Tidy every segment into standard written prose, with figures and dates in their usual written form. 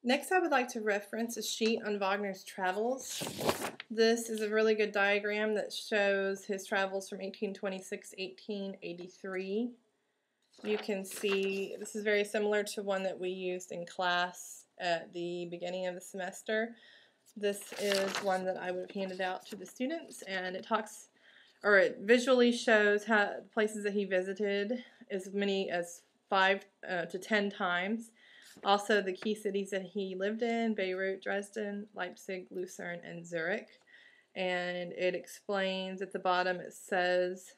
Next, I would like to reference a sheet on Wagner's travels. This is a really good diagram that shows his travels from 1826 to 1883. You can see this is very similar to one that we used in class at the beginning of the semester. This is one that I would have handed out to the students, and it visually shows how the places that he visited, as many as 5 to 10 times. Also, the key cities that he lived in: Beirut, Dresden, Leipzig, Lucerne, and Zurich. And it explains at the bottom, it says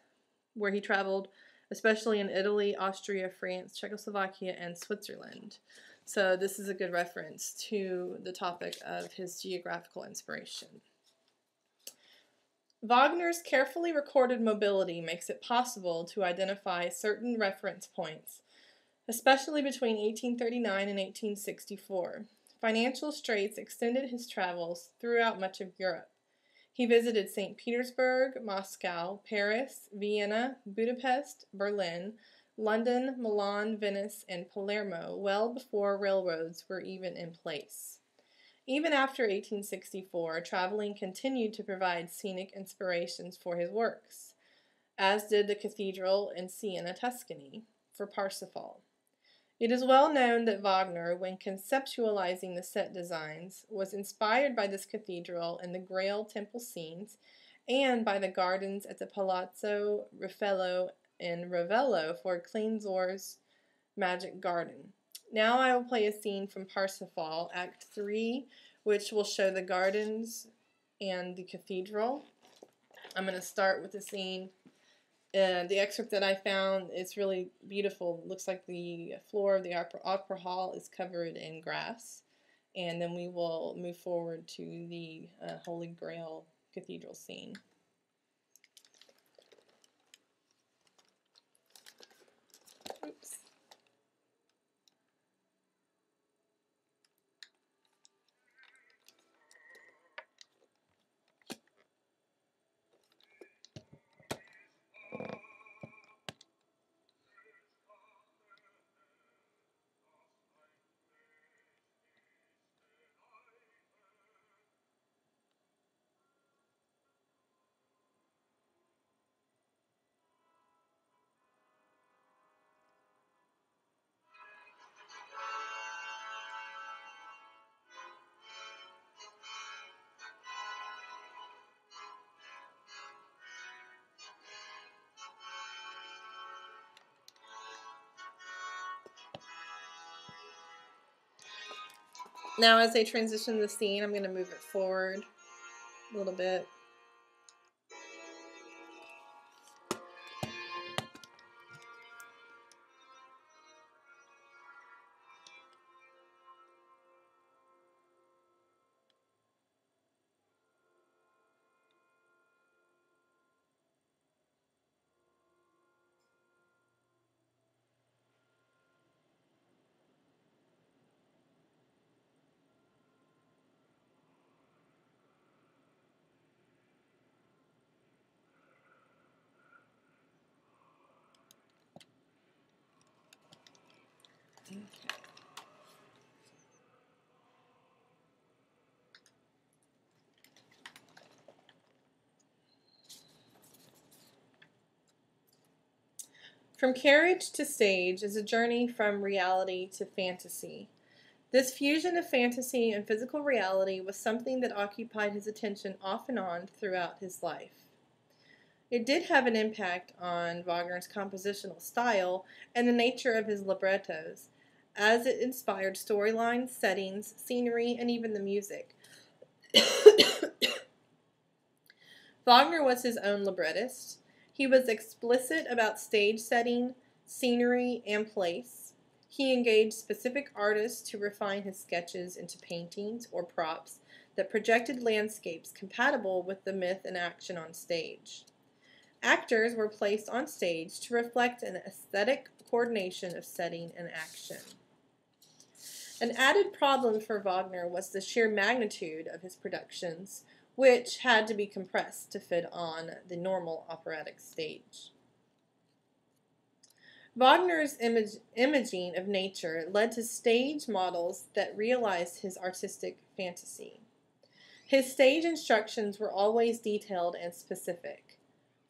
where he traveled, especially in Italy, Austria, France, Czechoslovakia, and Switzerland. So this is a good reference to the topic of his geographical inspiration. Wagner's carefully recorded mobility makes it possible to identify certain reference points, especially between 1839 and 1864. Financial straits extended his travels throughout much of Europe. He visited St. Petersburg, Moscow, Paris, Vienna, Budapest, Berlin, London, Milan, Venice, and Palermo well before railroads were even in place. Even after 1864, traveling continued to provide scenic inspirations for his works, as did the cathedral in Siena, Tuscany, for Parsifal. It is well known that Wagner, when conceptualizing the set designs, was inspired by this cathedral and the Grail temple scenes, and by the gardens at the Palazzo Raffaello in Ravello for Kleinsor's Magic Garden. Now I will play a scene from Parsifal, Act 3, which will show the gardens and the cathedral. I'm going to start with the scene. The excerpt that I found is really beautiful. It looks like the floor of the opera hall is covered in grass. And then we will move forward to the Holy Grail cathedral scene. Oops. Now as I transition the scene, I'm going to move it forward a little bit. Okay. From carriage to stage is a journey from reality to fantasy. This fusion of fantasy and physical reality was something that occupied his attention off and on throughout his life. It did have an impact on Wagner's compositional style and the nature of his librettos, as it inspired storylines, settings, scenery, and even the music. Wagner was his own librettist. He was explicit about stage setting, scenery, and place. He engaged specific artists to refine his sketches into paintings or props that projected landscapes compatible with the myth and action on stage. Actors were placed on stage to reflect an aesthetic coordination of setting and action. An added problem for Wagner was the sheer magnitude of his productions, which had to be compressed to fit on the normal operatic stage. Wagner's imaging of nature led to stage models that realized his artistic fantasy. His stage instructions were always detailed and specific.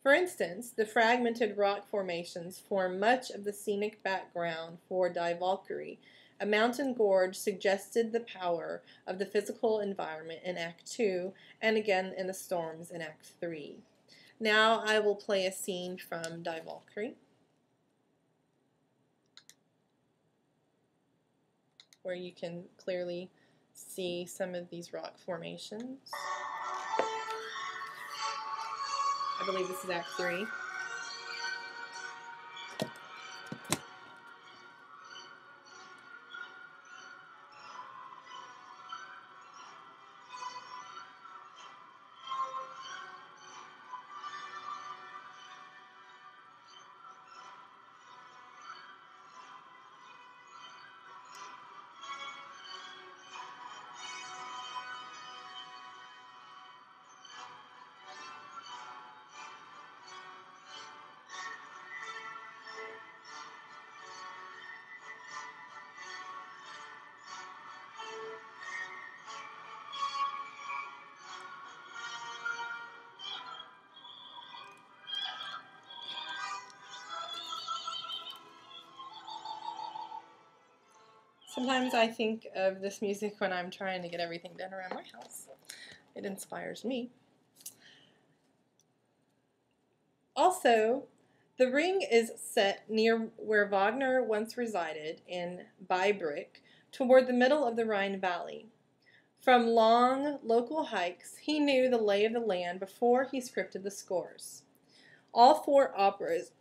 For instance, the fragmented rock formations form much of the scenic background for Die Valkyrie. A mountain gorge suggested the power of the physical environment in Act 2 and again in the storms in Act 3. Now I will play a scene from Die Valkyrie, where you can clearly see some of these rock formations. I believe this is Act 3. Sometimes I think of this music when I'm trying to get everything done around my house. It inspires me. Also, the ring is set near where Wagner once resided in Beibrich, toward the middle of the Rhine Valley. From long local hikes, he knew the lay of the land before he scripted the scores. All four operas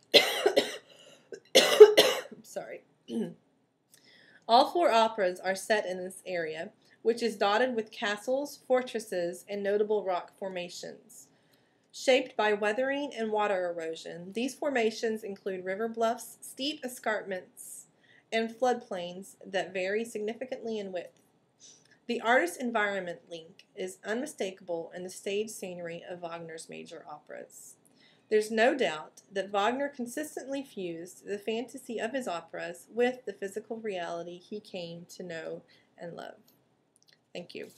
sorry. All four operas are set in this area, which is dotted with castles, fortresses, and notable rock formations. Shaped by weathering and water erosion, these formations include river bluffs, steep escarpments, and floodplains that vary significantly in width. The artist-environment link is unmistakable in the stage scenery of Wagner's major operas. There's no doubt that Wagner consistently fused the fantasy of his operas with the physical reality he came to know and love. Thank you.